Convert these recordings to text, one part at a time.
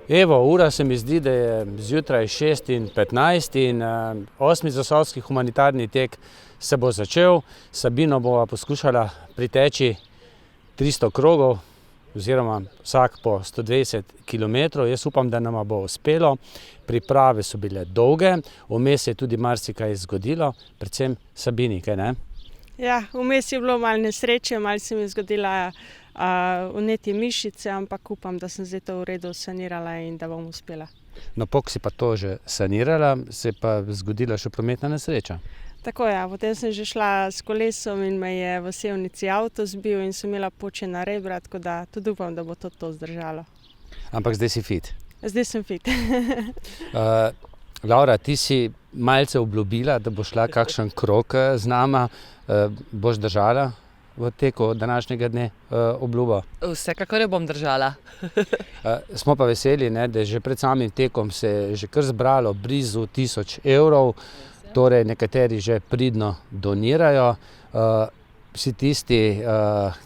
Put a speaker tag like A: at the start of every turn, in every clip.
A: Evo, ura se mi zdi, da je zjutraj 6:15 in 8. zasavski humanitarni tek se bo začel. Sabino bova poskušala priteči 300 krogov oziroma vsak po 120 km. Jaz upam, da nama bo uspelo. Priprave so bile dolge, vmes je tudi marsikaj zgodilo, predvsem Sabini, kaj ne?
B: Ja, vmes je bilo malo nesreče, malo se mi je zgodila vnetje mišice, ampak upam, da sem zdaj to v redu sanirala in da bom uspela.
A: No, pok si pa to že sanirala, se je pa zgodila še prometna nesreča.
B: Tako ja, potem sem že šla s kolesom in me je v Sevnici avto zbil in sem imela počena rebra, tako da tudi upam, da bo to zdržalo.
A: Ampak zdaj si fit.
B: Zdaj sem fit.
A: Laura, ti si malce obljubila, da bo šla kakšen krog z nama. Boš držala v teku današnjega dne obljubo?
C: Vsekakor jo bom držala.
A: Smo pa veseli, ne, da je že pred samim tekom se je že kar zbralo blizu 1000 evrov, torej nekateri že pridno donirajo. Vsi tisti,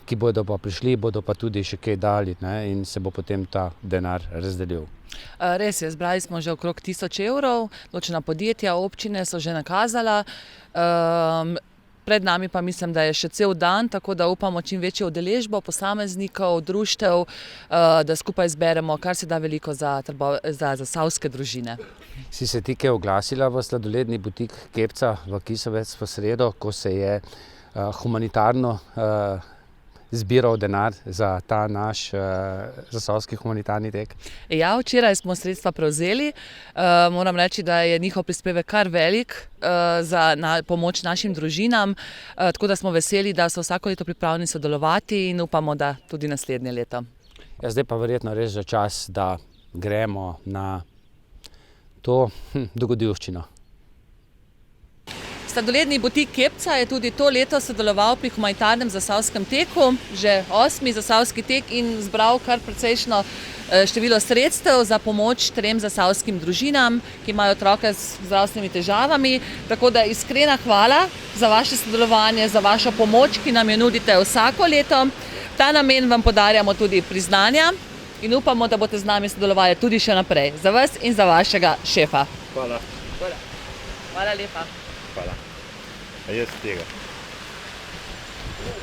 A: ki bodo pa prišli, bodo pa tudi še kaj dali, ne, in se bo potem ta denar razdelil.
C: Res je, zbrali smo že okrog 1000 evrov, določena podjetja, občine so že nakazala. Pred nami pa mislim, da je še cel dan, tako da upamo čim večjo udeležbo posameznikov, društev, da skupaj zberemo kar se da veliko za zasavske družine.
A: Si se ti kaj oglasila v sladoledni butik Kepca v Kisovec v sredo, ko se je humanitarno zbiral denar za ta naš zasavski humanitarni tek?
C: Ja, včeraj smo sredstva prevzeli. Moram reči, da je njihov prispevek kar velik za pomoč našim družinam, tako da smo veseli, da so vsako leto pripravljeni sodelovati in upamo, da tudi naslednje leto.
A: Ja, zdaj pa verjetno res že čas, da gremo na to dogodivščino.
C: Sladoledni butik Kepca je tudi to leto sodeloval pri humanitarnem zasavskem teku, že 8. zasavski tek in zbral kar precejšno število sredstev za pomoč 3 zasavskim družinam, ki imajo otroke z zdravstvenimi težavami. Tako da iskrena hvala za vaše sodelovanje, za vašo pomoč, ki nam jo nudite vsako leto. V ta namen vam podarjamo tudi priznanja in upamo, da boste z nami sodelovali tudi še naprej. Za vas in za vašega šefa.
D: Hvala.
C: Hvala lepa.
D: Hvala. A jaz tega.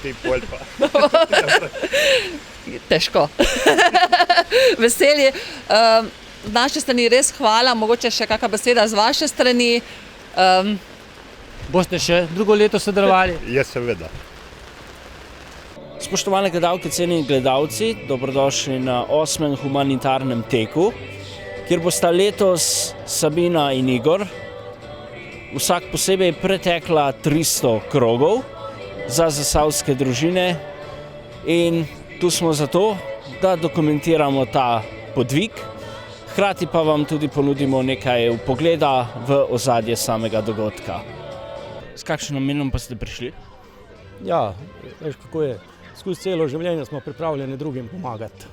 D: Ti pol pa.
C: Težko. Veselje. Z naše strani res hvala, mogoče še kakšna beseda z vaše strani.
A: Boste še drugo leto sodelovali?
D: Jaz seveda.
E: Spoštovane gledalke, cenjeni gledalci, dobrodošli na 8. humanitarnem teku, kjer bosta letos Sabina in Igor vsak posebej pretekla 300 krogov za zasavske družine in tu smo zato, da dokumentiramo ta podvig, hkrati pa vam tudi ponudimo nekaj vpogleda v ozadje samega dogodka. S kakšnim namenom pa ste prišli?
F: Ja, veš kako je, skozi celo življenje smo pripravljeni drugim pomagati.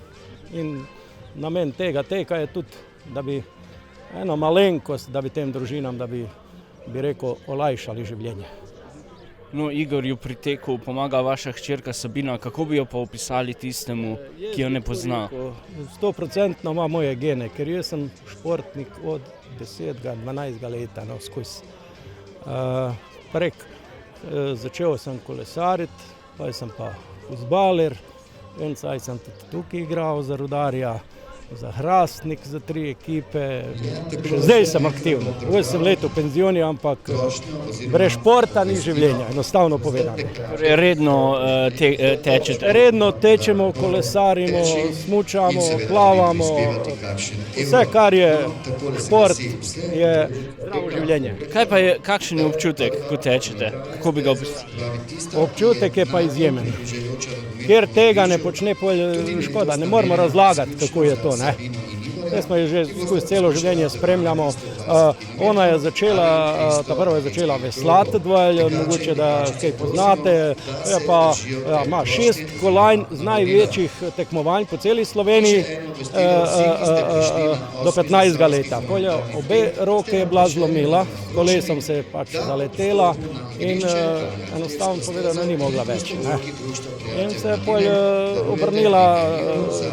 F: In namen tega teka je tudi, da bi eno malenkost, da bi tem družinam, da bi rekel, olajšali življenje.
E: No, Igorju pri teku pomaga vaša hčerka Sabina, kako bi jo pa opisali tistemu, ki jo ne pozna?
F: 100% ima moje gene, ker jaz sem športnik od 10-12 leta skozi. Začel sem kolesariti, pa sem pa fuzbaler, en caj sem tudi tukaj igral za Rudarja, za Hrastnik, za 3 ekipe. Še zdaj sem aktivno. 8 let v penzioni, ampak brez športa ni življenja, enostavno povedano.
E: Redno tečete?
F: Redno tečemo, kolesarimo, smučamo, plavamo. Vse, kar je šport, je zdravo življenje.
E: Kakšen je občutek, ko tečete? Kako bi ga opisali?
F: Občutek je pa izjemen. Ker tega ne počne, škoda, ne moramo razlagati, kako je to, ne. Zdaj smo jo že skozi celo življenje spremljamo. Ona je začela, ta prva je začela veslati dvoje, mogoče da kaj poznate, pa ima 6 kolajn z največjih tekmovanj po celi Sloveniji do 15 leta. Obe roke je bila zlomila, kolesom se je pač zaletela in enostavno povedano ni mogla več, ne. In se je obrnila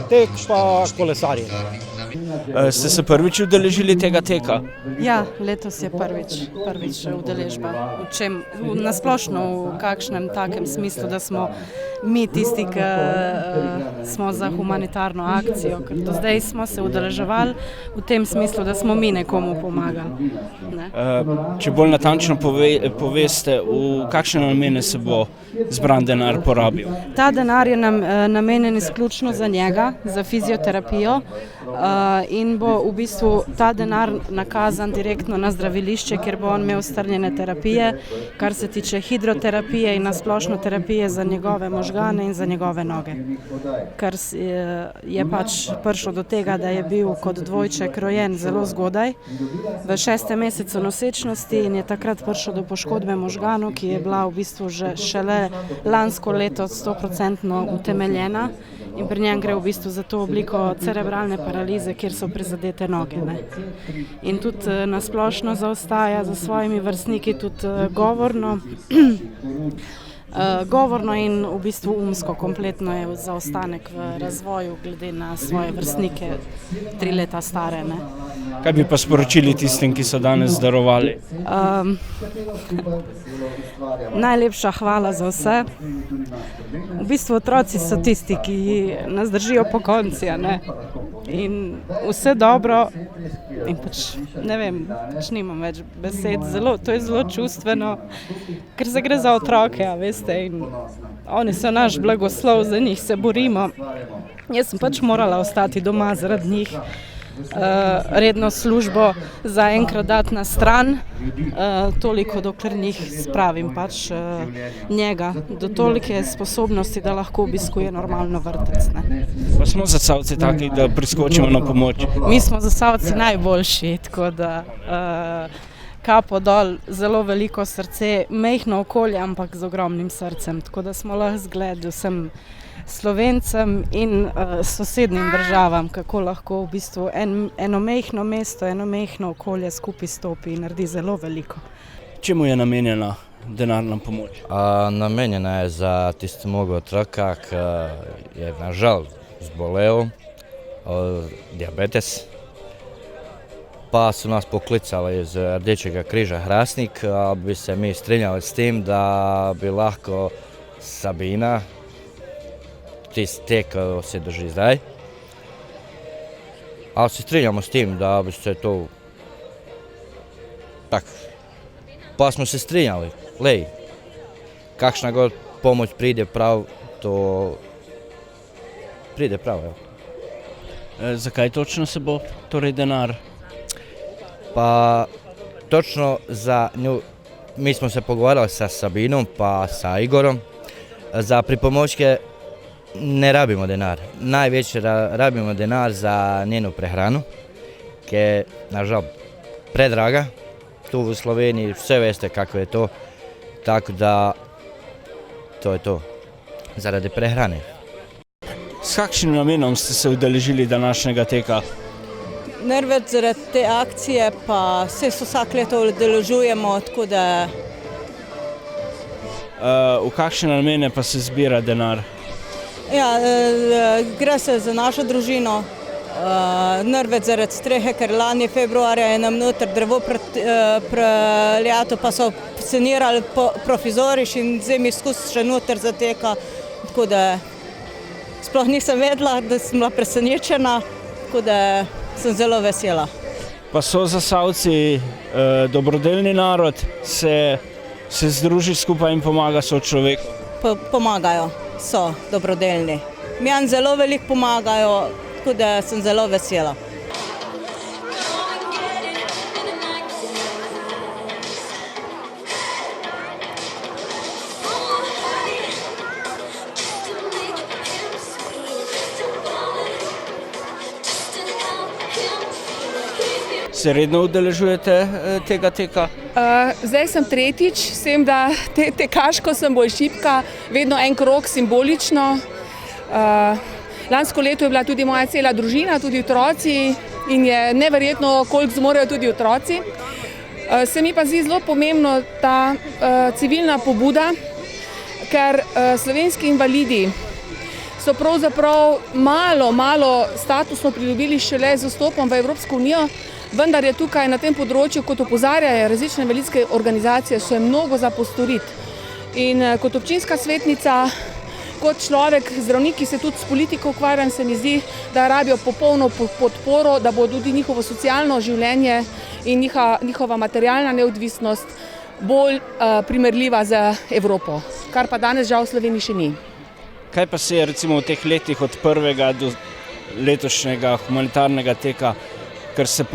F: tek pa kolesarjenje.
E: Ste se prvič udeležili tega teka?
G: Ja, letos je prvič udeležba. Na splošno v kakšnem takem smislu, da smo mi tisti, ki smo za humanitarno akcijo. Ker do zdaj smo se udeleževali v tem smislu, da smo mi nekomu pomagali. Ne?
E: Če bolj natančno poveste, v kakšne namene se bo zbran denar porabil?
G: Ta denar je namenjen izključno za njega, za fizioterapijo in bo v bistvu ta denar nakazan direktno na zdravilišče, kjer bo on imel strnjene terapije, kar se tiče hidroterapije in nasplošno terapije za njegove možgane in za njegove noge. Ker je pač prišlo do tega, da je bil kot dvojček rojen zelo zgodaj, v 6. mesecu nosečnosti in je takrat prišlo do poškodbe možganov, ki je bila v bistvu že šele lansko leto 100% utemeljena in pri njem gre v bistvu za to obliko cerebralne paralize, kjer so prizadete noge. Ne? In tudi nasplošno zaostaja za svojimi vrstniki tudi govorno in v bistvu umsko kompletno je zaostanek v razvoju glede na svoje vrstnike 3 leta stare. Ne?
E: Kaj bi pa sporočili tistim, ki so danes darovali?
G: Najlepša hvala za vse. V bistvu otroci so tisti, ki nas držijo pokonci, in vse dobro in pač ne vem, pač nimam več besed, to je zelo čustveno, ker se gre za otroke, veste, in oni so naš blagoslov, za njih se borimo. Jaz sem pač morala ostati doma zaradi njih, redno službo zaenkrat dati na stran, toliko dokler njih spravim pač njega do tolike sposobnosti, da lahko obiskuje normalno vrtec. Ne.
E: Pa smo Zasavci taki, da priskočimo na pomoč?
G: Mi smo Zasavci najboljši, tako da kapo dol, zelo veliko srce, majhno okolje, ampak z ogromnim srcem, tako da smo lahko zgled vsem Slovencem in sosednjim državam, kako lahko v bistvu eno majhno mesto, eno majhno okolje skupaj stopi in naredi zelo veliko.
E: Čemu je namenjena denarna pomoč?
H: Namenjena je za tistega otroka, ki je nažal zbolel diabetes. Pa so nas poklicali iz Rdečega križa Hrastnik, bi se mi strinjali s tem, da bi lahko Sabina, tisti tek, ki se drži zdaj. Ali se strinjamo s tem, da bi se to tako. Pa smo se strinjali, kakšna god pomoč pride prav, to pride prav.
E: Zakaj točno se bo torej denar?
H: Pa točno za nju, mi smo se pogovarjali sa Sabinom pa sa Igorom, za pripomočke ne rabimo denar. Najveće rabimo denar za njenu prehranu, ki je nažal predraga. Tu v Sloveniji vse veste kako je to, tako da to je to, zaradi prehrane.
E: S kakšnim namenom ste se udeležili današnjega teka?
I: Največ zaradi te akcije, pa se vsak leto udeležujemo, tako da...
E: V kakšne namene pa se zbira denar?
I: Ja, gre se za našo družino, največ zaradi strehe, ker lani februarja je nam noter drevo preljato, pa so sanirali provizoriš in zdaj mi skozi še noter zateka, tako da sploh nisem vedela, da sem bila presenečena, tako da sem zelo vesela.
E: Pa so Zasavci dobrodelni narod, se združi skupaj in pomaga sočloveku?
I: Pomagajo, so dobrodelni. Meni zelo veliko pomagajo, tako da sem zelo vesela.
E: Se redno udeležujete tega teka?
J: Zdaj sem tretjič, s tem, da tekaško sem bolj šibka, vedno en krog simbolično. Lansko leto je bila tudi moja cela družina, tudi otroci in je neverjetno, koliko zmorejo tudi otroci. Se mi pa zdi zelo pomembno ta civilna pobuda, ker slovenski invalidi so pravzaprav malo statusno pridobili šele z vstopom v Evropsko unijo, vendar je tukaj na tem področju, kot opozarjajo različne invalidske organizacije, še mnogo za postoriti. In kot občinska svetnica, kot človek, zdravnik, ki se tudi s politiko ukvarjam, se mi zdi, da rabijo popolno podporo, da bo tudi njihovo socialno življenje in njihova materialna neodvisnost bolj primerljiva z Evropo, kar pa danes žal v Sloveniji še ni.
E: Kaj pa se je recimo v teh letih od prvega do letošnjega humanitarnega teka, ker se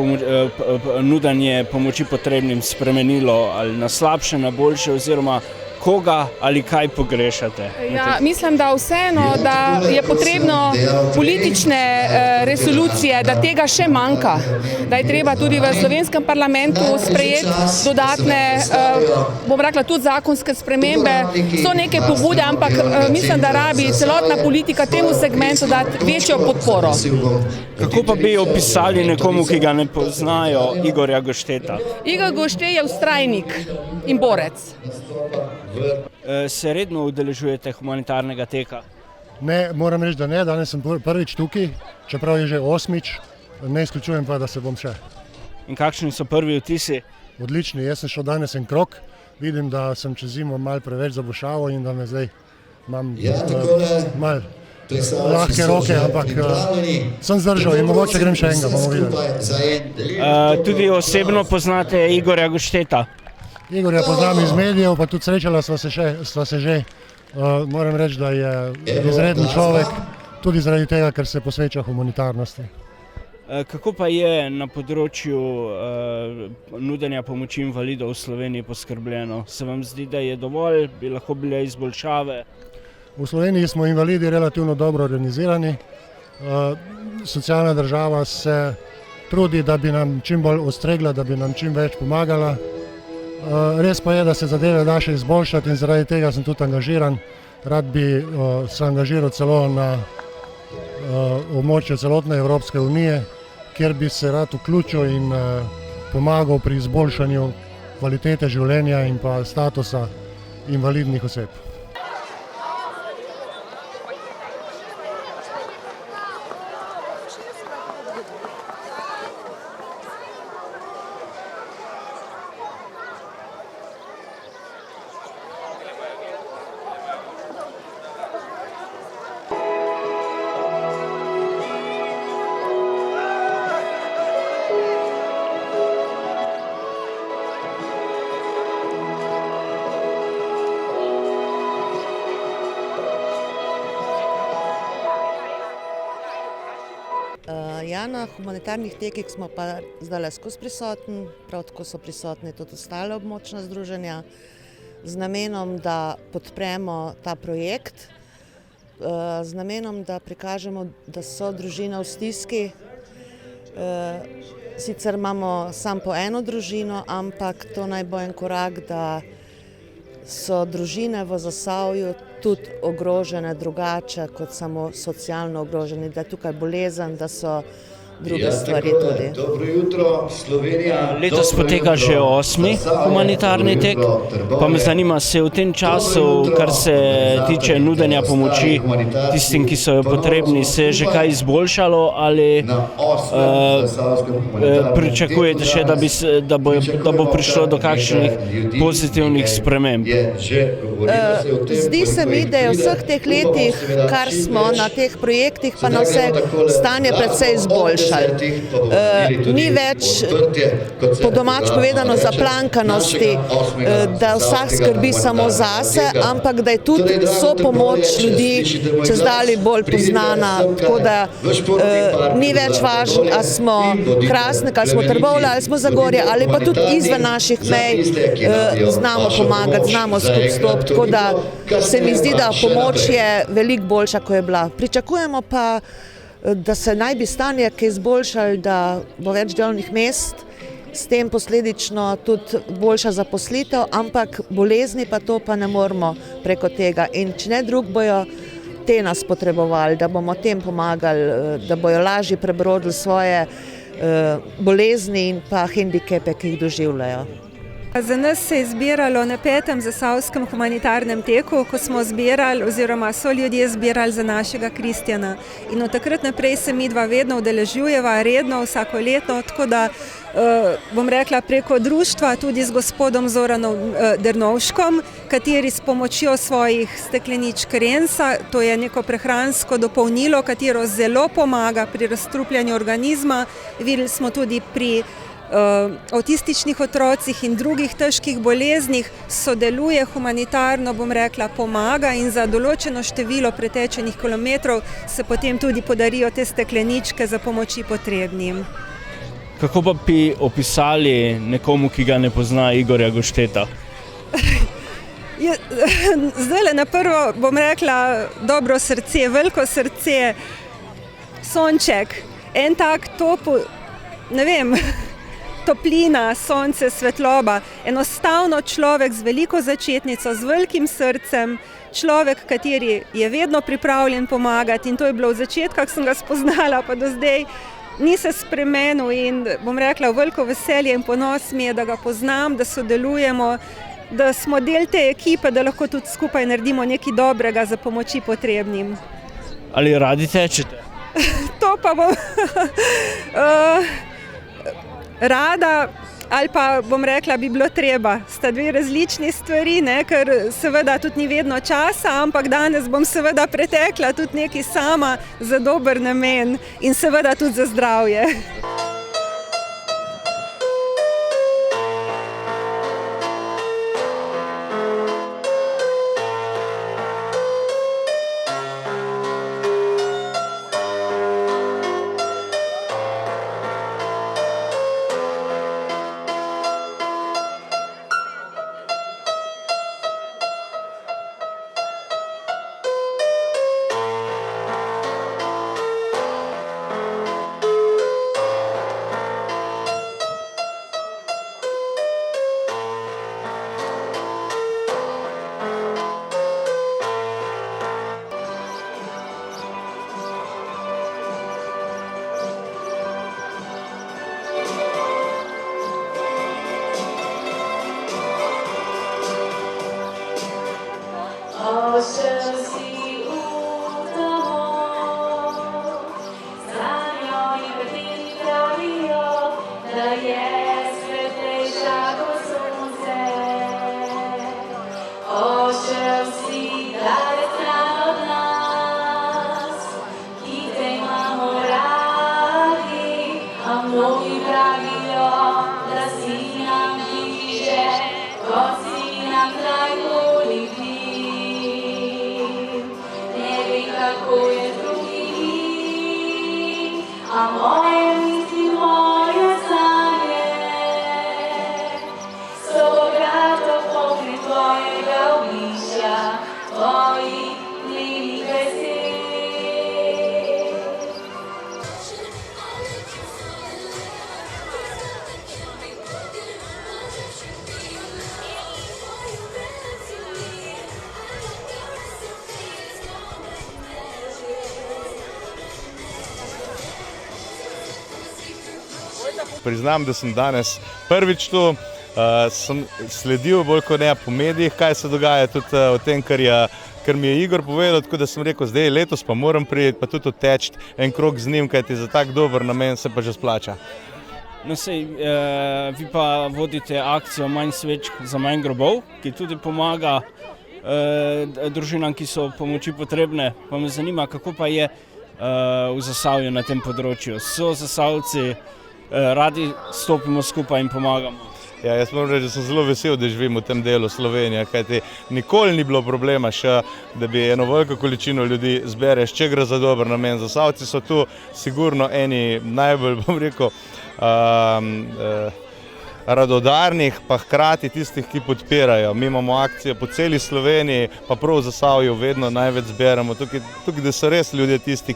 E: nudenje pomoči potrebnim spremenilo ali na slabše, na boljše, oziroma koga ali kaj pogrešate?
J: Ja, mislim, da vseeno, da je potrebno politične resolucije, da tega še manjka, da je treba tudi v slovenskem parlamentu sprejeti dodatne, bom rekla, tudi zakonske spremembe. So neke pobude, ampak mislim, da rabi celotna politika temu segmentu dati večjo podporo.
E: Kako pa bi opisali nekomu, ki ga ne poznajo, Igorja Gošteta?
J: Igor Gošte je vztrajnik in borec.
E: Se redno udeležujete humanitarnega teka?
K: Ne, moram reči, da ne. Danes sem prvič tukaj, čeprav je že 8. Ne izključujem pa, da se bom še.
E: In kakšni so prvi vtisi?
K: Odlični. Jaz sem šel danes en krog. Vidim, da sem čez zimo malo preveč zabušaval in da me zdaj imam malo lahke roke, ampak sem zdržal in mogoče grem še enega, bomo videli.
E: Tudi osebno poznate Igorja Gošteta?
K: Igorja poznam iz medijev, pa tudi srečala sva se že. Moram reči, da je izreden človek, tudi zaradi tega, ker se posveča humanitarnosti.
E: Kako pa je na področju nudenja pomoči invalidov v Sloveniji poskrbljeno? Se vam zdi, da je dovolj, bi lahko bile izboljšave?
K: V Sloveniji smo invalidi relativno dobro organizirani. Socialna država se trudi, da bi nam čim bolj ustregla, da bi nam čim več pomagala. Res pa je, da se zadeve da še izboljšati in zaradi tega sem tudi angažiran. Rad bi se angažiral celo na območju celotne Evropske unije, kjer bi se rad vključil in pomagal pri izboljšanju kvalitete življenja in pa statusa invalidnih oseb.
L: Ja, na humanitarnih tekih smo pa zdaj skozi prisotni, prav tako so prisotni tudi ostale območna združenja z namenom, da podpremo ta projekt, z namenom, da prikažemo, da so družine v stiski. Sicer imamo samo po eno družino, ampak to naj bo en korak, da so družine v Zasavju tudi ogrožene drugače kot samo socialno ogrožene, da je tukaj bolezen, da so druge stvari tudi.
M: Dobro jutro, Slovenija.
E: Letos poteka že 8. humanitarni tek, pa me zanima, se v tem času, kar se tiče nudenja pomoči tistim, ki so jo potrebni, se je že kaj izboljšalo ali pričakujete še, da bo prišlo do kakšnih pozitivnih sprememb?
L: Zdi se mi, da je v vseh teh letih, kar smo na teh projektih, pa na vse stanje precej izboljšalo. Ni več, po domač povedano, zaplankanosti, da vsak skrbi samo zase, ampak da je tudi sopomoč ljudi čezdalje bolj poznana. Tako da ni več važno, ali smo Hrastnik, ali smo Trbovlje, ali smo Zagorje, ali pa tudi izven naših mej znamo pomagati, znamo skupaj stopiti. Tako da se mi zdi, da pomoč je veliko boljša, kot je bila. Pričakujemo pa, da se naj bi stanje kaj izboljšalo, da bo več delovnih mest, s tem posledično tudi boljša zaposlitev, ampak bolezni pa to pa ne moremo preko tega. In če ne drug, bojo te nas potrebovali, da bomo tem pomagali, da bojo lažje prebrodili svoje bolezni in pa hendikepe, ki jih doživljajo.
N: Za nas se je zbiralo na 5. zasavskem humanitarnem teku, ko smo zbirali oziroma so ljudje zbirali za našega Kristjana. In od takrat naprej se midva vedno udeležujeva, redno, vsako leto, tako da bom rekla preko društva tudi z gospodom Zoranom Dernovškom, kateri s pomočjo svojih stekleničk Rensa, to je neko prehransko dopolnilo, katero zelo pomaga pri razstrupljanju organizma. Videli smo tudi pri avtističnih otrocih in drugih težkih boleznih, sodeluje humanitarno, bom rekla, pomaga in za določeno število pretečenih kilometrov se potem tudi podarijo te stekleničke za pomoči potrebnim.
E: Kako pa bi opisali nekomu, ki ga ne pozna, Igorja Gošteta?
N: Zdajle na prvo bom rekla dobro srce, veliko srce, sonček, en tak ne vem, toplina, sonce, svetloba, enostavno človek z veliko začetnico, z velikim srcem, človek, kateri je vedno pripravljen pomagati in to je bilo od začetka, ko sem ga spoznala, pa do zdaj ni se spremenil in bom rekla, veliko veselje in ponos mi je, da ga poznam, da sodelujemo, da smo del te ekipe, da lahko tudi skupaj naredimo nekaj dobrega za pomoči potrebnim.
E: Ali radi tečete?
N: To pa bom rada ali pa bom rekla, bi bilo treba. Sta dve različni stvari, ker seveda tudi ni vedno časa, ampak danes bom seveda pretekla tudi nekaj sama za dober namen in seveda tudi za zdravje.
D: Priznam, da sem danes prvič tu, sem sledil bolj kot ne po medijih, kaj se dogaja tudi o tem, kar mi je Igor povedal, tako da sem rekel, zdaj letos pa moram priti, pa tudi odteči en krog z njim, kajti za tak dober namen se pa že splača.
E: No sej, vi pa vodite akcijo Manj svečk za manj grobov, ki tudi pomaga družinam, ki so pomoči potrebne. Pa me zanima, kako pa je v Zasavju na tem področju. So Zasavci radi stopimo skupaj in pomagamo.
D: Ja, jaz moram reči, da sem zelo vesel, da živim v tem delu Slovenije, kajti nikoli ni bilo problema še, da bi eno veliko količino ljudi zbereš, če gre za dober namen. Zasavci so tu sigurno eni najbolj, bom rekel, radodarnih, pa hkrati tistih, ki podpirajo. Mi imamo akcije po celi Sloveniji, pa prav v Zasavju vedno največ zberemo. Tukaj, da so res ljudje tisti,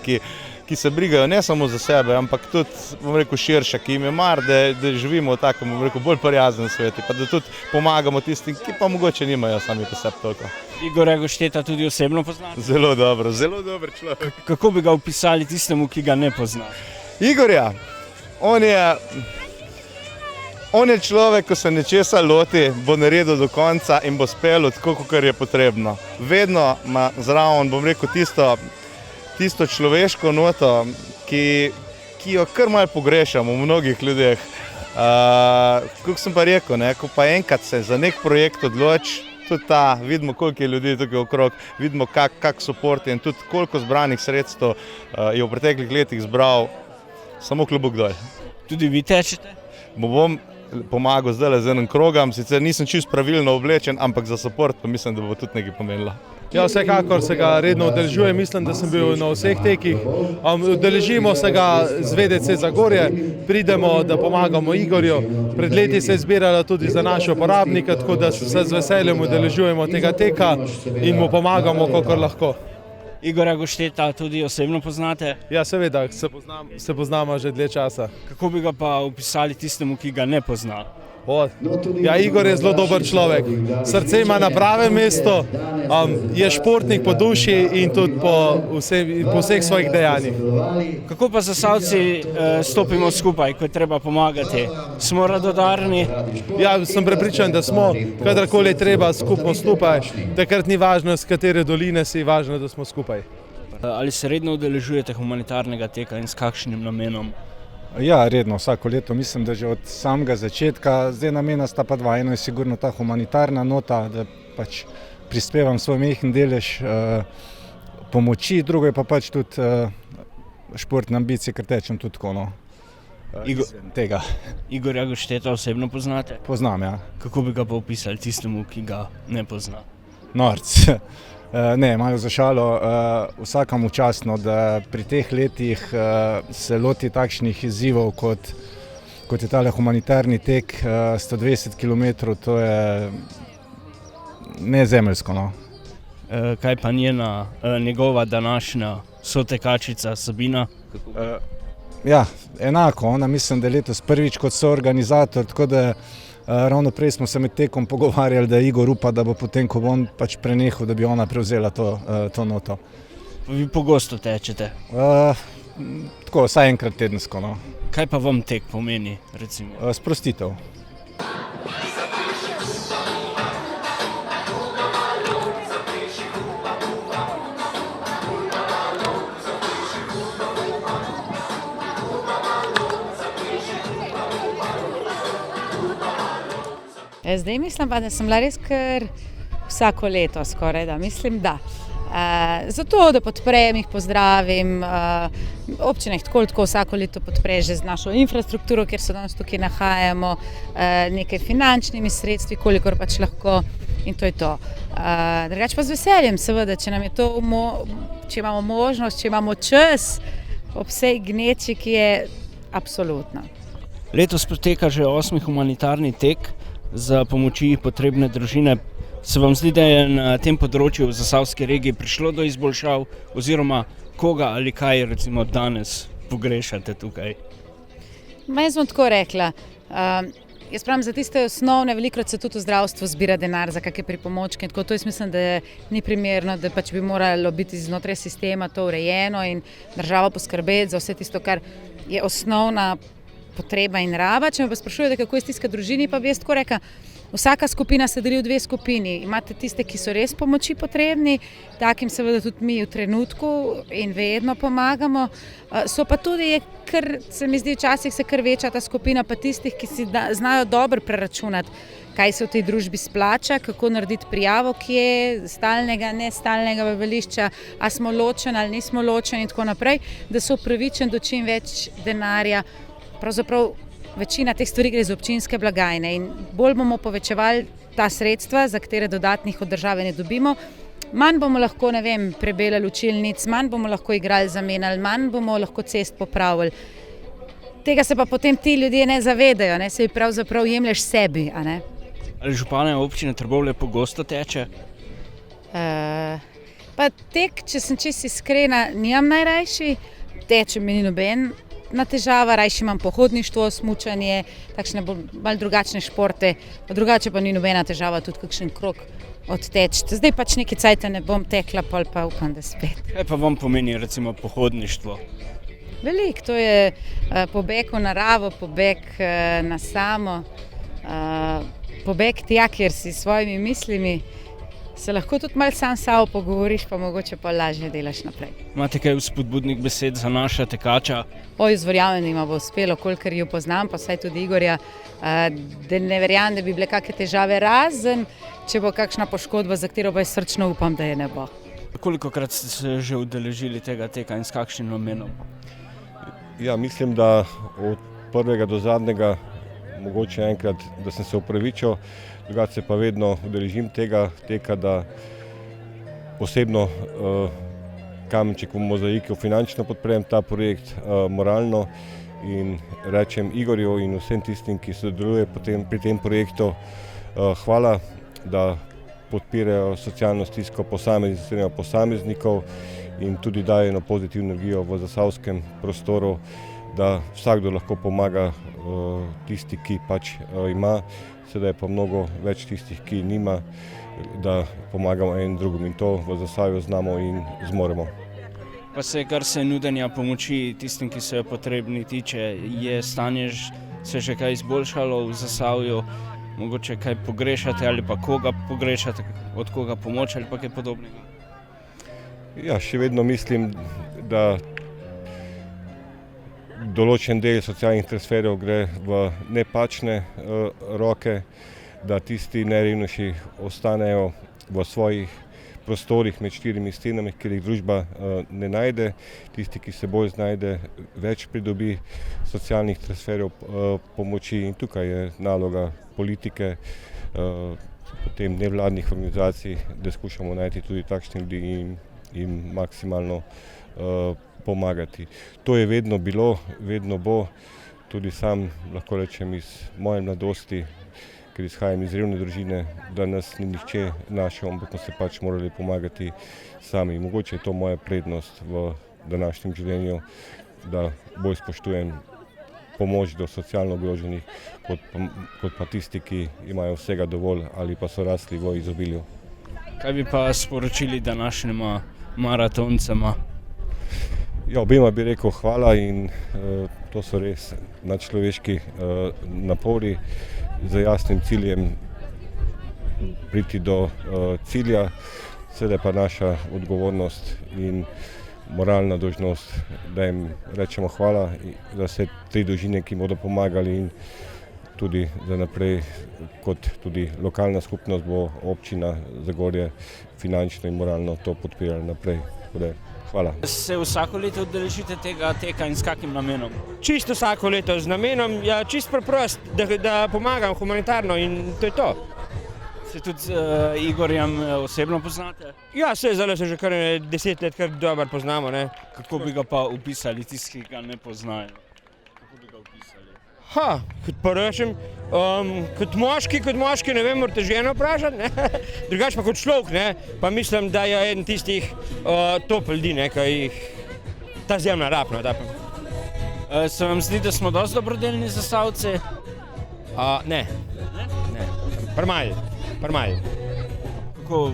D: ki se brigajo ne samo za sebe, ampak tudi, bom rekel, širše, ki jim je mar, da živimo v takem, bom rekel, bolj prijaznem svetu, pa da tudi pomagamo tistim, ki pa mogoče nimajo sami po sebi toliko.
E: Igorja Gošteta tudi osebno poznate?
D: Zelo dober človek.
E: Kako bi ga opisali tistemu, ki ga ne pozna?
D: Igorja, on je On je človek, ko se nečesa loti, bo naredil do konca in bo speljal tako, kot je potrebno. Vedno ima zraven, bom rekel, tisto človeško noto, ki jo kar malo pogrešam v mnogih ljudeh. Kako sem pa rekel, ko pa enkrat se za nek projekt odloči, tudi vidimo, koliko je ljudi tukaj okrog, vidimo, kak support je in tudi koliko zbranih sredstev je v preteklih letih zbral, samo klobuk dol.
E: Tudi vi tečete?
D: Bom pomagal zdaj z enim krogom, sicer nisem čisto pravilno oblečen, ampak za support pa mislim, da bo tudi nekaj pomenilo.
O: Ja, vsekakor se ga redno udeležujem, mislim, da sem bil na vseh tekih. Udeležimo se ga z VDC Zagorje, pridemo, da pomagamo Igorju. Pred leti se je zbirala tudi za naše uporabnike, tako da se z veseljem udeležujemo tega teka in mu pomagamo, kolikor lahko.
E: Igorja Gošteta tudi osebno poznate?
O: Ja, seveda, se poznamo že dlje časa.
E: Kako bi ga pa opisali tistemu, ki ga ne pozna?
O: Ja, Igor je zelo dober človek, srce ima na pravem mestu, je športnik po duši in tudi po vseh svojih dejanjih.
E: Kako pa Zasavci stopimo skupaj, ko je treba pomagati? Smo radodarni?
O: Ja, sem prepričan, da smo, kadarkoli je treba, skupno stopaj. Takrat ni važno, z katere doline si, važno, da smo skupaj.
E: Ali se redno udeležujete humanitarnega teka in s kakšnim namenom?
P: Ja, redno, vsako leto, mislim, da že od samega začetka. Zdaj namena sta pa dva, eno je sigurno ta humanitarna nota, da pač prispevam svoj majhen delež pomoči, drugo je pa pač tudi športne ambicije, ker tečem tudi tako, izven tega.
E: Igorja Gošteta osebno poznate?
P: Poznam, ja.
E: Kako bi ga pa opisali tistemu, ki ga ne pozna?
P: Norc. Ne, imajo za šalo, vsakemu častno, da pri teh letih se loti takšnih izzivov, kot je tale humanitarni tek, 120 km, to je nezemeljsko.
E: Kaj pa njegova današnja sotekačica Sabina?
P: Ja, enako, ona mislim, da je letos prvič kot soorganizator, tako da ravno prej smo se med tekom pogovarjali, da Igor upa, da bo potem, ko bo on pač prenehal, da bi ona prevzela to noto.
E: Vi pogosto tečete?
P: Tako, vsaj enkrat tedensko.
E: Kaj pa vam tek pomeni, recimo?
P: Sprostitev.
Q: Zdaj mislim pa, da sem bila res kar vsako leto skoraj, da mislim, da. Zato, da podprem, jih pozdravim, občina jih tako vsako leto podpre že z našo infrastrukturo, kjer se danes tukaj nahajamo, nekaj finančnimi sredstvi, kolikor pač lahko in to je to. Drugače pa z veseljem, seveda, če nam je to, če imamo možnost, če imamo čas, ob vsej gneči, ki je absolutno.
E: Letos poteka že 8. humanitarni tek za pomoči potrebne družine. Se vam zdi, da je na tem področju v zasavski regiji prišlo do izboljšav oziroma koga ali kaj recimo danes pogrešate tukaj?
Q: Jaz bom tako rekla. Jaz pravim, za tiste osnovne, velikokrat se tudi v zdravstvu zbira denar za kakšne pripomočke in tako to jaz mislim, da ni primerno, da pač bi moralo biti znotraj sistema to urejeno in država poskrbeti za vse tisto, kar je osnovna potreba in raba. Če me pa sprašujete, kako je stiska družini, pa bi jaz tako rekla, vsaka skupina se deli v dve skupini. Imate tiste, ki so res pomoči potrebni, takim seveda tudi mi v trenutku in vedno pomagamo. So pa tudi, kar se mi zdi, včasih se kar veča ta skupina pa tistih, ki si znajo dobro preračunati, kaj se v tej družbi splača, kako narediti prijavo, kje stalnega, nestalnega bivališča, a smo ločeni ali nismo ločeni in tako naprej, da so upravičeni do čim več denarja. Pravzaprav večina teh stvari gre iz občinske blagajne in bolj bomo povečevali ta sredstva, za katere dodatnih od države ne dobimo, manj bomo lahko, ne vem, prebelali učilnic, manj bomo lahko igrali, zamenjali, manj bomo lahko cest popravili. Tega se pa potem ti ljudje ne zavedajo, se jih pravzaprav jemlješ sebi, a ne?
E: Ali županja občine Trbovlje pogosto teče?
Q: Pa tek, če sem čisto iskrena, nimam najrajši, teče mi ni noben na težava, rajši imam pohodništvo, smučanje, takšne malo drugačne športe, pa drugače pa ni nobena težava tudi kakšen krog odteči. Zdaj pač nekaj cajta ne bom tekla, pa upam, da spet.
E: Kaj pa vam pomeni recimo pohodništvo?
Q: Veliko, to je pobeg v naravo, pobeg na samo, pobeg tja, kjer si s svojimi mislimi, se lahko tudi malo sam s sabo pogovoriš, pa mogoče pa lažje delaš naprej.
E: Imate kaj vzpodbudnih besed za naša tekača?
Q: Verjamem, da jima bo uspelo, kolikor jo poznam, pa saj tudi Igorja, da ne verjamem, da bi bile kakšne težave, razen če bo kakšna poškodba, za katero pa srčno upam, da je ne bo.
E: Kolikokrat ste se že udeležili tega teka in s kakšnim namenom?
R: Ja, mislim, da od prvega do zadnjega, mogoče enkrat, da sem se upravičil, drugače pa vedno udeležim tega teka, da osebno kamenček v mozaiku finančno podprem ta projekt, moralno, in rečem Igorju in vsem tistim, ki sodelujejo pri tem projektu, hvala, da podpirajo socialno stisko posameznikov in tudi dajo eno pozitivno energijo v zasavskem prostoru, da vsakdo lahko pomaga tisti, ki pač ima, sedaj pa mnogo več tistih, ki nima, da pomagamo en drugim in to v Zasavju znamo in zmoremo.
E: Pa se, kar se nudenja pomoči tistim, ki so jo potrebni tiče, je stanje se že kaj izboljšalo v Zasavju? Mogoče kaj pogrešate ali pa koga pogrešate, od koga pomoč ali pa kaj podobnega?
R: Ja, še vedno mislim, da določen del socialnih transferjev gre v nepačne roke, da tisti najrevnejši ostanejo v svojih prostorih med štirimi stenami, ker jih družba ne najde. Tisti, ki se bolj znajde, več pridobi socialnih transferjev pomoči in tukaj je naloga politike, potem nevladnih organizacij, da skušamo najti tudi takšne ljudi in jim maksimalno pomagati. To je vedno bilo, vedno bo, tudi sam lahko rečem iz moje mladosti, ker izhajam iz revne družine, da nas ni nihče našel, ampak smo se pač morali pomagati sami. Mogoče je to moja prednost v današnjem življenju, da bolj spoštujem pomoč do socialno ogroženih, kot pa tisti, ki imajo vsega dovolj ali pa so rasli v izobilju.
E: Kaj bi pa sporočili današnjima maratoncema?
R: Ja, obema bi rekel hvala in to so res nadčloveški napori z jasnim ciljem priti do cilja, seveda pa naša odgovornost in moralna dolžnost, da jim rečemo hvala za vse tri družine, ki bodo pomagali in tudi za naprej, kot tudi lokalna skupnost bo občina Zagorje finančno in moralno to podpirala naprej. Hvala.
E: Se vsako leto udeležite tega teka in s kakim namenom?
S: Čisto vsako leto z namenom, ja, čisto preprost, da pomagam humanitarno in to je to.
E: Se tudi z Igorjem osebno poznate?
S: Ja, zdaj se že kar 10 let kar dobro poznamo, ne.
E: Kako bi ga pa opisali tisti, ki ga ne poznajo? Kako bi ga opisali?
S: Kot pa rečem, kot moški, ne vem, morate ženo vprašati, ne. Drugače pa kot človek, ne, pa mislim, da je eden tistih top ljudi, ne, ki jih ta zemlja rab, no.
E: Se vam zdi, da smo dosti dobrodelni Zasavci?
S: Ne. Premalo.
E: Kako?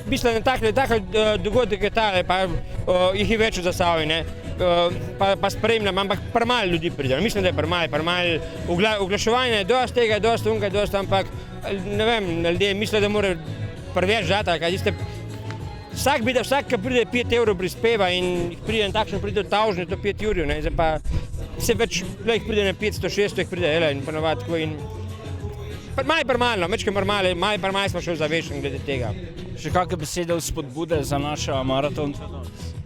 S: Mislim, da take dogodke tale, pa jih je več v Zasavju, ne. Pa spremljam, ampak premalo ljudi pride. Mislim, da je premalo. Oglaševanje je dosti tega, je dosti unga, ampak ne vem, ljudje mislijo, da morajo preveč dati, kaj tiste. Vsak, ki pride 5 evrov prispeva in jih pride takšno, pride tavžne, to 5 jurjev, ne. Zdaj pa se več, jih pride na 500, 600, jih pride, in ponovadi tako in premalo, večkrat premalo smo še ozaveščeni glede tega.
E: Še kakšne besede vzpodbude za naša maratonca?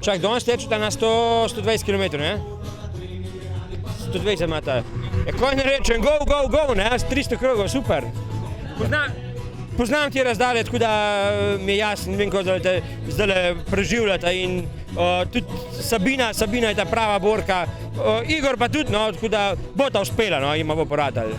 S: Danes tečeta na 120 km, ne? 120 imata. Kaj ne rečem, go, ne? 300 krogov, super. Poznam ti razdalje, tako da mi je jasno, vem, kako zdaj preživljata in tudi Sabina je ta prava borka. Igor pa tudi, no, tako da bo ta uspela, no, ima bo poradili.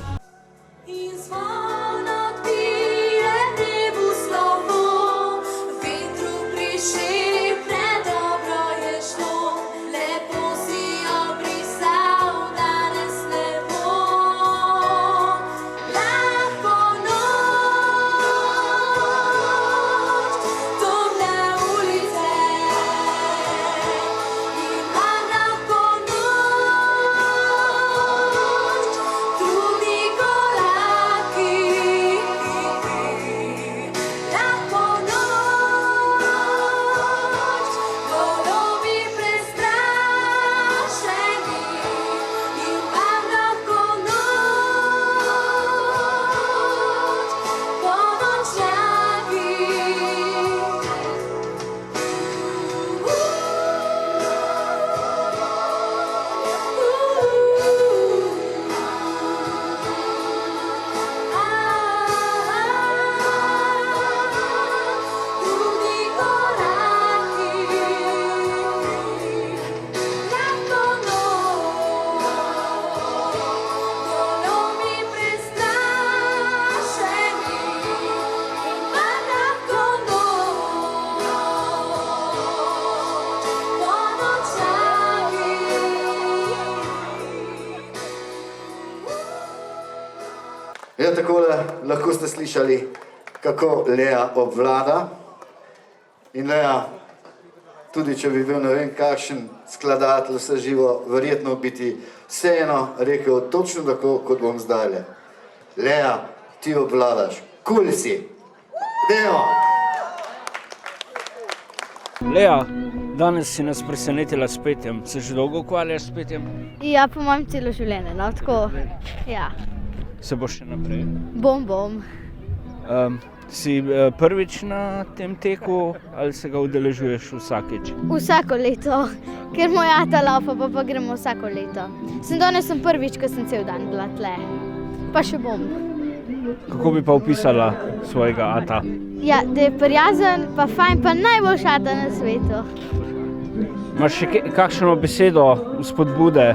M: lahko ste slišali, kako Lea obvlada. In Lea, tudi če bi bil ne vem kakšen skladatelj vse živo, verjetno biti vseeno rekel točno tako, kot bom zdajle. Lea, ti obvladaš, kul si. Dejmo!
E: Lea, danes si nas presenetila s petjem. Se že dolgo ukvarjaš s petjem?
T: Ja, po mojem celo življenje, no, tako, ja.
E: Se boš še naprej?
T: Bom.
E: Si prvič na tem teku ali se ga udeležuješ vsakič?
T: Vsako leto, ker moj ata laufa, pa gremo vsako leto. Danes sem prvič, ko sem cel dan bila tle, pa še bom.
E: Kako bi pa opisala svojega ata?
T: Ja, da je prijazen, pa fajn, pa najboljši ata na svetu.
E: Imaš še kakšno besedo spodbude?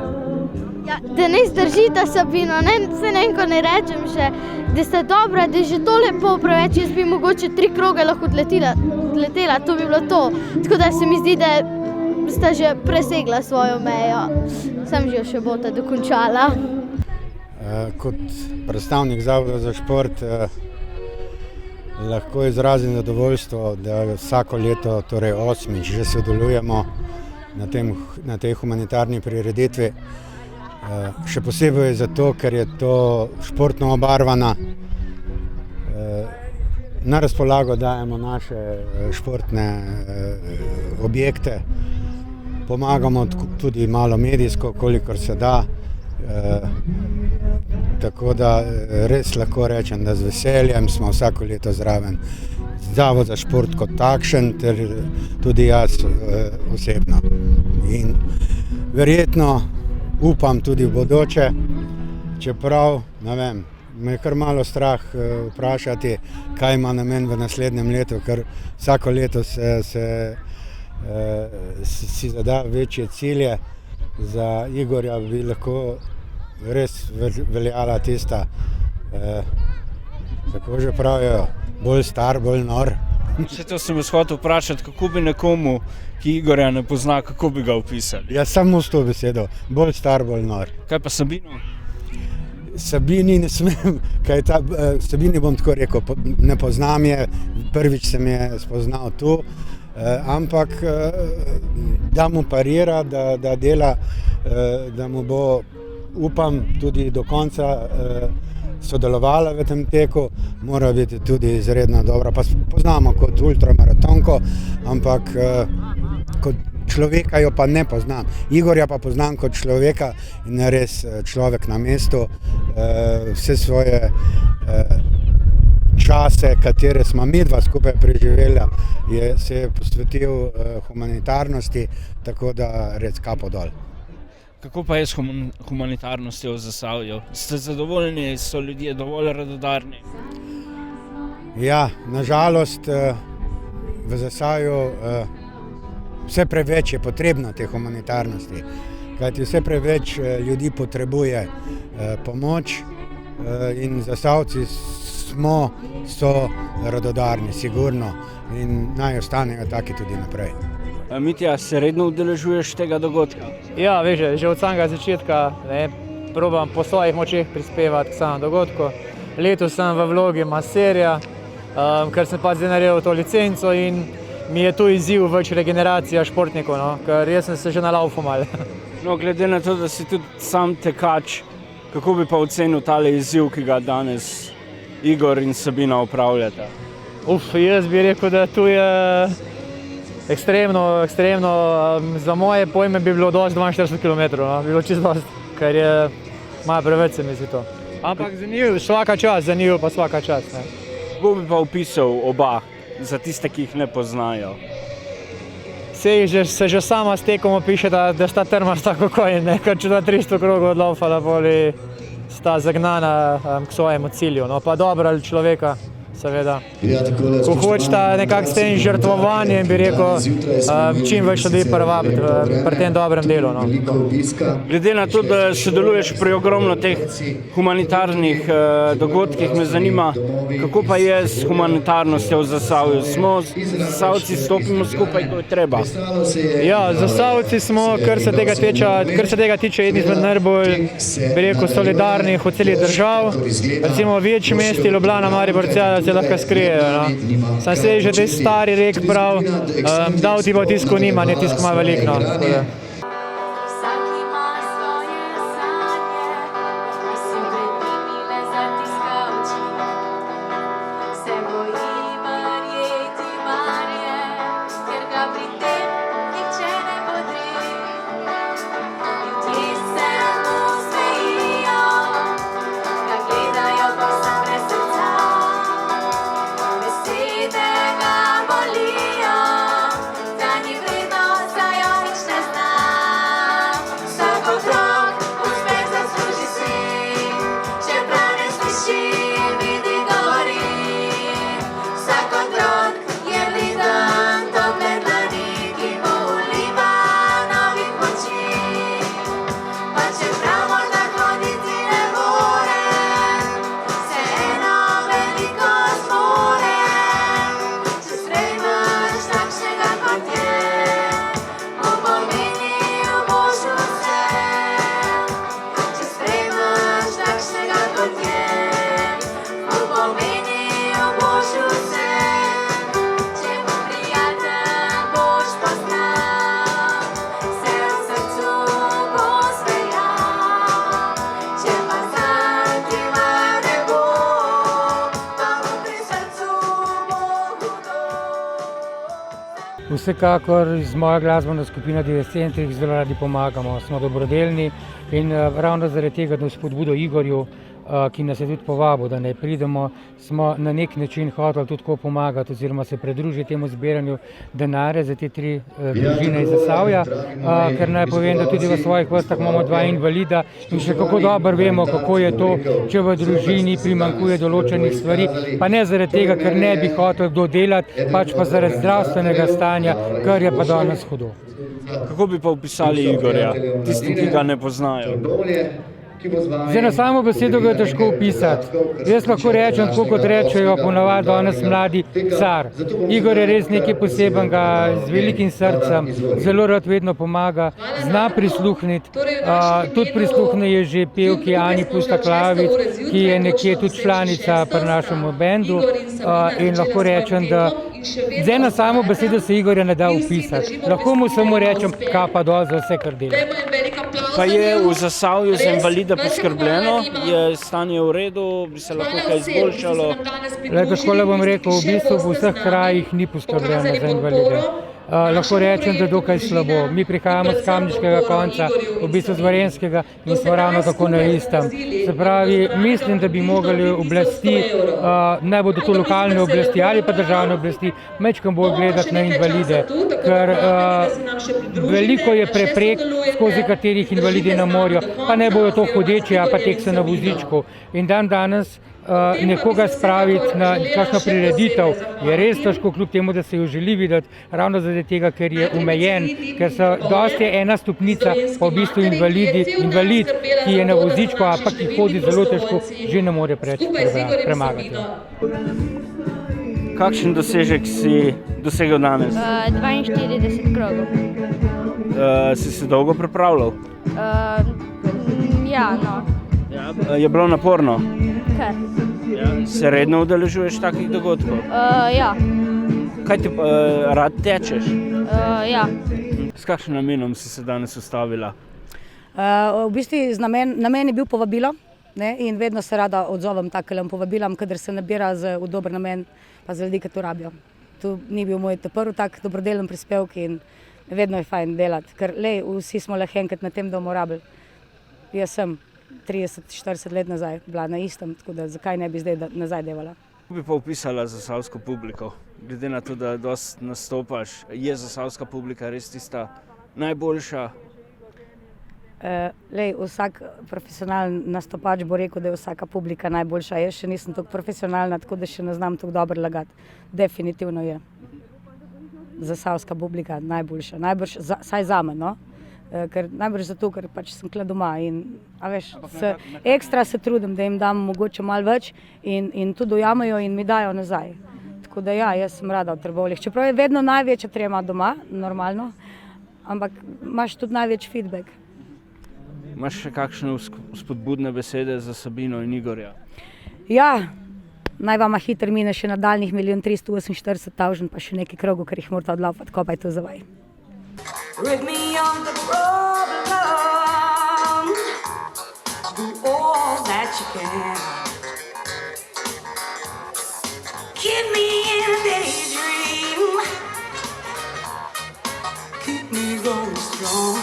T: Ja, da ne zdržita Sabino, se ko ne rečem še, da sta dobra, da je že to lepo preveč, jaz bi mogoče 3 kroge lahko odletela, to bi bilo to. Tako da se mi zdi, da sta že presegla svojo mejo. Sem že še bota dokončala.
U: Kot predstavnik Zavoda za šport lahko izrazim zadovoljstvo, da vsako leto, torej 8-ič, že sodelujemo na tej humanitarni prireditvi. Še posebej zato, ker je to športno obarvana. Na razpolago dajemo naše športne objekte, pomagamo tudi malo medijsko, kolikor se da. Tako da res lahko rečem, da z veseljem smo vsako leto zraven. Zavod za šport kot takšen, ter tudi jaz osebno. In verjetno upam tudi v bodoče, čeprav, ne vem, me je kar malo strah vprašati, kaj ima namen v naslednjem letu, ker vsako leto si zada večje cilje. Za Igorja bi lahko res veljala tista, kako že pravijo, bolj star, bolj nor.
E: Vse to sem vas hotel vprašati, kako bi nekomu, ki Igorja ne pozna, kako bi ga opisali?
U: Ja, samo s to besedo, bolj star, bolj nor.
E: Kaj pa Sabino?
U: Sabini ne smem, Sabini bom tako rekel, ne poznam je, prvič sem je spoznal tu, ampak da mu parira, da dela, da mu bo, upam, tudi do konca sodelovala v tem teku, mora biti tudi izredno dobra. Pa poznamo kot ultramaratonko, ampak kot človeka jo pa ne poznam. Igorja pa poznam kot človeka in res človek na mestu. Vse svoje čase, katere smo midva skupaj preživela, se je posvetil humanitarnosti, tako da res kapo dol.
E: Kako pa je s humanitarnostjo v Zasavju? Ste zadovoljni, so ljudje dovolj radodarni?
U: Ja, nažalost v Zasavju vse preveč je potrebno te humanitarnosti, kajti vse preveč ljudi potrebuje pomoč in Zasavci so radodarni, sigurno, in naj ostanejo taki tudi naprej.
E: Mitja, se redno udeležuješ tega dogodka?
V: Ja, veš, že od samega začetka probam po svojih močeh prispevati k samemu dogodku. Letos sem v vlogi maserja, ker sem pa zdaj naredil to licenco in mi je tu izziv več regeneracija športnikov, no? Ker jaz sem se že nalaufal malo.
E: No, glede na to, da si tudi sam tekač, kako bi pa ocenil tale izziv, ki ga danes Igor in Sabina opravljata?
V: Jaz bi rekel, da tu je ekstremno, za moje pojme bi bilo dosti 42 km, no? Bi bilo čisto dosti, ker je malo preveč, se mi zdi to. Ampak zanimiv, svaka čast, pa svaka čast.
E: Kako bi pa opisal oba, za tiste, ki jih ne poznajo?
V: Se že sama s tekom opiše, da sta trmasta kokoj, ker če da 300 krogov odlaufala, sta zagnana k svojemu cilju. No, pa dobra človeka, seveda. Ko hočete nekako s tem žrtvovanjem, bi rekel, čim več ljudi privabiti pri tem dobrem delu. No.
E: Glede na to, da sodeluješ pri ogromno teh humanitarnih dogodkih, me zanima, kako pa je s humanitarnostjo v Zasavju. Smo Zasavci, stopimo skupaj, ko je treba.
V: Ja, Zasavci smo, kar se tega tiče, eni izmed najbolj, bi rekel, solidarnih v celi držav. Recimo v večji mesti, Ljubljana, Maribor, Celje se lahko skrijejo. No. Sam se že tej stari rek prav, dal ti pa tisko nima, ne tisko ima veliko. No. Vsekakor z mojo glasbeno skupino Divescentrih zelo radi pomagamo, smo dobrodelni in ravno zaradi tega, da spodbudo Igorju, ki nas je tudi povabil, da ne pridemo, smo na nek način hoteli tudi tako pomagati oziroma se pridružiti temu zbiranju denarja za te 3 družine iz Zasavja, ker naj povem, da tudi v svojih vrstah imamo 2 invalida in še kako dobro vemo, kako je to, če v družini primanjkuje določenih stvari, pa ne zaradi tega, ker ne bi hotel kdo delati, pač pa zaradi zdravstvenega stanja, kar je pa danes hudo.
E: Kako bi pa opisali Igorja, tistim, ki ga ne poznajo?
V: Z eno samo besedo ga je težko opisati. Jaz lahko rečem, tako kot rečejo ponavadi danes mladi, car. Igor je res nekaj posebenega, z velikim srcem, zelo rad vedno pomaga, zna prisluhniti. Tudi prisluhne je že pevki Ani Pusta-Klavic, ki je nekje tudi članica pri našem bendu in lahko rečem, da z eno samo besedo se Igorja ne da opisati. Lahko mu samo rečem, kapa dol za vse, kar dela.
E: Pa je v Zasavju za invalide poskrbljeno? Je stanje v redu? Bi se lahko kaj izboljšalo?
V: Tako bom rekel, v bistvu v vseh krajih ni poskrbljeno za invalide. Lahko rečem, da je dokaj slabo. Mi prihajamo z kamniškega konca, v bistvu z Varenskega in smo ravno tako na istem. Se pravi, mislim, da bi mogli oblasti, naj bodo to lokalne oblasti ali pa državne oblasti, majčkeno bolj gledati na invalide, ker veliko je preprek, skozi katerih invalidi ne morejo, pa ne bojo to hodeči, a pa tek se na vozičku. In danes nekoga spraviti na kakšno prireditev je res težko, kljub temu, da se jo želi videti, ravno zaradi tega, ker je omejen, ker so dosti ena stopnica, pa v bistvu invalid, ki je na vozičku, a pa ki hodi zelo težko, že ne more premagati.
E: Kakšen dosežek si dosegel danes?
T: 42 krogov.
E: Si se dolgo pripravljal?
T: Ja, no.
E: Je bilo naporno?
T: Kar.
E: Se redno udeležuješ takih dogodkov?
T: Ja.
E: Kaj ti rad tečeš?
T: Ja.
E: S kakšnim namenom si se danes ustavila?
B: V bistvu namen je bil povabilo, ne, in vedno se rada odzovem takelem povabilam, kadar se nabira v dober namen, pa za ljudi, ki to rabijo. To ni bil moj prvi tak dobrodelen prispevek in vedno je fajn delati, ker vsi smo le enkrat na tem domu rabili. Jaz sem 30-40 let nazaj bila na istem, tako da zakaj ne bi zdaj nazaj devala.
E: Kako bi pa opisala zasavsko publiko? Glede na to, da dosti nastopaš, je zasavska publika res tista najboljša?
B: Vsak profesionalen nastopač bo rekel, da je vsaka publika najboljša. Jaz še nisem tako profesionalna, tako da še ne znam tako dobro lagati. Definitivno je zasavska publika najboljša. Saj zame, no. Najbrž zato, ker pač sem tukaj doma in ekstra se trudim, da jim dam mogoče malo več in tudi ujamejo in mi dajo nazaj. Tako da ja, jaz sem rada v Trbovljah. Čeprav je vedno največja trema doma, normalno, ampak imaš tudi največ feedback.
E: Imaš še kakšne spodbudne besede za Sabino in Igorja?
B: Ja, naj vama hitro mine še nadaljnjih 1.348.000 pa še nekaj krogov, ker jih morate odlaupati, ko pa je to za vaj.
A: With me on the problem, do all that you can. Keep me in a daydream, keep me going strong.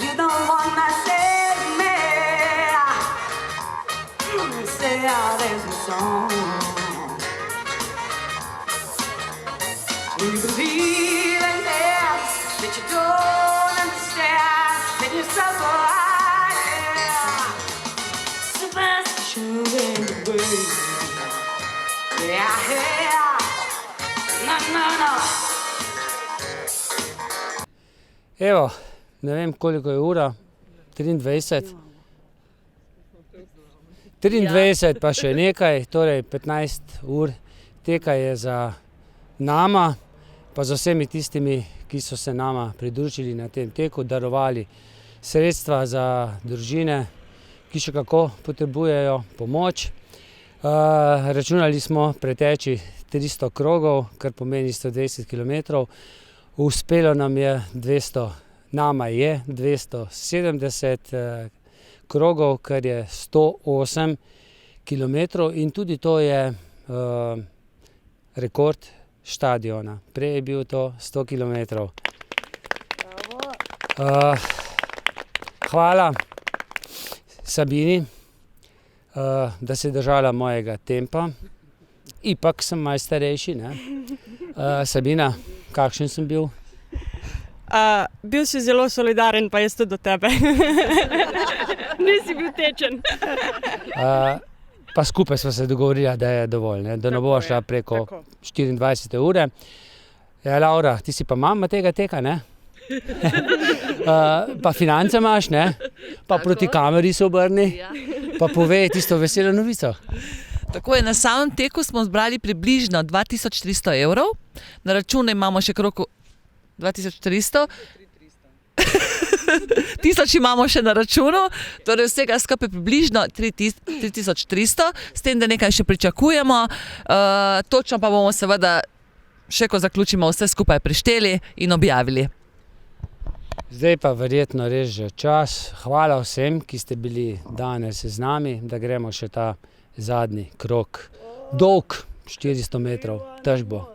A: You're the one that saved me, say out there's a song. We believe in that you don't understand, then you're so high. Superstition in the way. Yeah. No.
V: Evo, ne vem koliko je ura, 23. 23 pa še nekaj, torej 15 ur teka je za nama, pa z vsemi tistimi, ki so se nama pridružili na tem teku, darovali sredstva za družine, ki še kako potrebujejo pomoč. Računali smo preteči 300 krogov, kar pomeni 120 km. Uspelo nam je 270 krogov, kar je 108 km in tudi to je rekord štadiona. Prej je bil to 100 km. Hvala Sabini, da se je držala mojega tempa. Ipak sem malo starejši, ne? Sabina, kakšen sem bil?
C: Bil si zelo solidaren, pa jaz tudi do tebe. Nisi bil tečen. Pa skupaj smo se dogovorili, da je dovolj, ne? Da ne bo šla preko 24 ure. Ja, Laura, ti si pa mama tega teka, ne? Pa finance imaš, ne? Pa proti kameri se obrni, pa povej tisto veselo novico.
W: Tako je, na samem teku smo zbrali približno 2300 evrov, na računu imamo še krog 2300. 1000 imamo še na računu, torej vsega skupaj približno 3300, s tem, da nekaj še pričakujemo, točno pa bomo seveda še, ko zaključimo, vse skupaj prešteli in objavili.
V: Zdaj pa verjetno res že čas. Hvala vsem, ki ste bili danes z nami, da gremo še ta zadnji krog. Dolg 400 metrov, težko bo.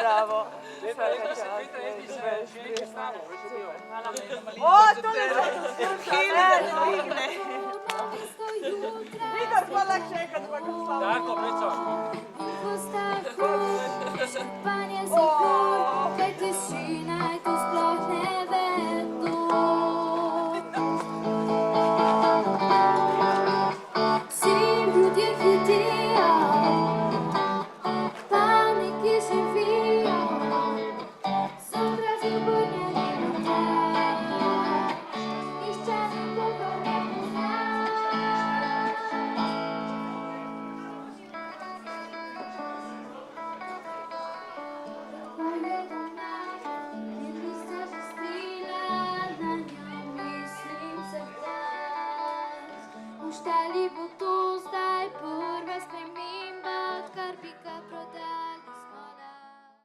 A: Bravo. Igor, hvala še enkrat.